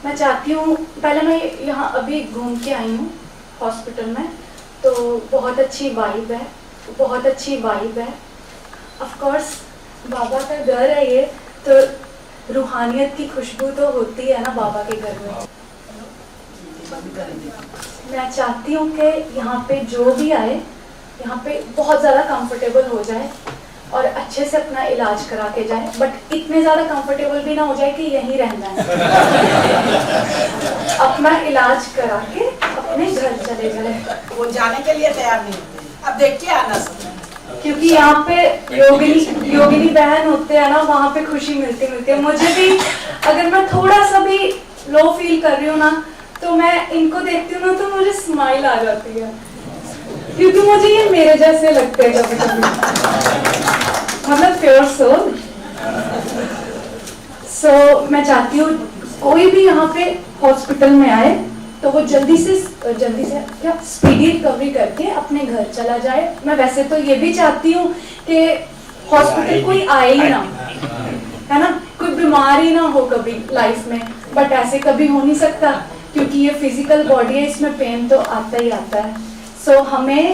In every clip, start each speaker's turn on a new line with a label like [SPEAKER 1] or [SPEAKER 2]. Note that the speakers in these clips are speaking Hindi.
[SPEAKER 1] मैं चाहती हूँ, पहले मैं यहाँ अभी घूम के आई हूँ हॉस्पिटल में, तो बहुत अच्छी वाइब है, बहुत अच्छी वाइब है। ऑफ कोर्स बाबा का घर है ये, तो रूहानियत की खुशबू तो होती है ना बाबा के घर में। मैं चाहती हूँ कि यहाँ पे जो भी आए, यहाँ पे बहुत ज़्यादा कंफर्टेबल हो जाए और अच्छे से अपना इलाज करा के जाए, बट इतने ज़्यादा कंफर्टेबल भी ना हो जाए कि यहीं रहना है। अपना इलाज करा के अपने घर चले जाए।
[SPEAKER 2] वो जाने के लिए तैयार नहीं होते, अब देख के आना सब।
[SPEAKER 1] क्योंकि यहाँ पे योगिनी बहन होते हैं ना, वहाँ पे खुशी मिलती है। मुझे भी अगर मैं थोड़ा सा भी लो फील कर रही हूँ ना, तो मैं इनको देखती हूँ ना, तो मुझे स्माइल आ जाती है, क्योंकि मुझे ये मेरे जैसे लगते हैं कभी कभी, मतलब प्योर सोल। सो मैं चाहती हूँ कोई भी यहाँ पे हॉस्पिटल में आए तो वो जल्दी से क्या स्पीडी रिकवरी करके अपने घर चला जाए। मैं वैसे तो ये भी चाहती हूँ कि हॉस्पिटल कोई आए ही ना, है ना, कोई बीमार ही ना हो कभी लाइफ में, बट ऐसे कभी हो नहीं सकता क्योंकि ये फिजिकल बॉडी है, इसमें पेन तो आता ही आता है। सो हमें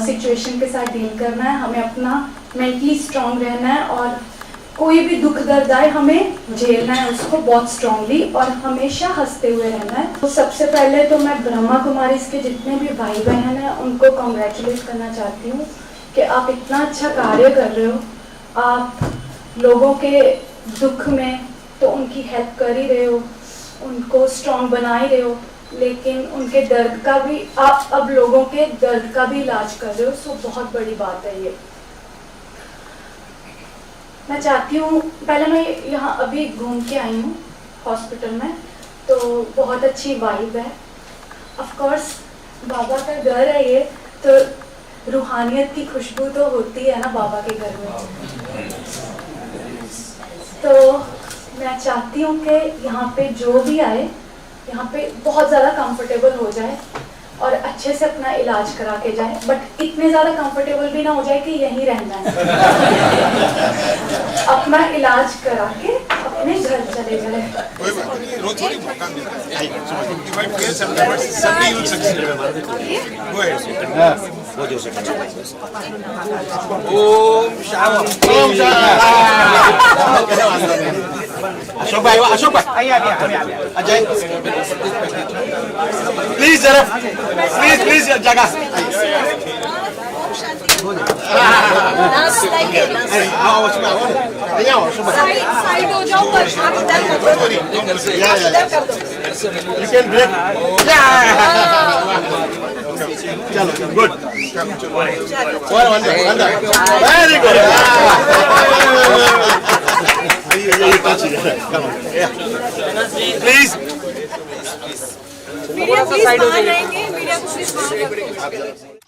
[SPEAKER 1] सिचुएशन के साथ डील करना है, हमें अपना मेंटली स्ट्रांग रहना है और कोई भी दुख दर्द आए हमें झेलना है उसको बहुत स्ट्रांगली और हमेशा हंसते हुए रहना है। तो सबसे पहले तो मैं ब्रह्मा कुमारी के जितने भी भाई बहन हैं उनको कॉन्ग्रेचुलेट करना चाहती हूँ कि आप इतना अच्छा कार्य कर रहे हो। आप लोगों के दुख में तो उनकी हेल्प कर ही रहे हो, उनको स्ट्रांग बना ही रहे हो, लेकिन उनके दर्द का भी आप अब लोगों के दर्द का भी इलाज कर रहे हो। सो बहुत बड़ी बात है ये। मैं चाहती हूँ, पहले मैं यहाँ अभी घूम के आई हूँ हॉस्पिटल में, तो बहुत अच्छी वाइब है। ऑफ कोर्स बाबा का घर है ये, तो रूहानियत की खुशबू तो होती है ना बाबा के घर में। तो मैं चाहती हूँ कि यहाँ पे जो भी आए, यहाँ पे बहुत ज़्यादा कंफर्टेबल हो जाए और अच्छे से अपना इलाज करा के जाए, बट इतने ज़्यादा कंफर्टेबल भी ना हो जाए कि यहीं रहना है। अपना इलाज करा के अपने घर चले जाए।
[SPEAKER 3] अशोक भाई अजय प्लीज जरा प्लीज जगह
[SPEAKER 2] साइड हो जाओ, पर आप इधर कर दो।
[SPEAKER 3] You can break. चलो good very good please
[SPEAKER 2] media please बाहर रहेंगे, मीडिया को प्लीज बाहर रखो।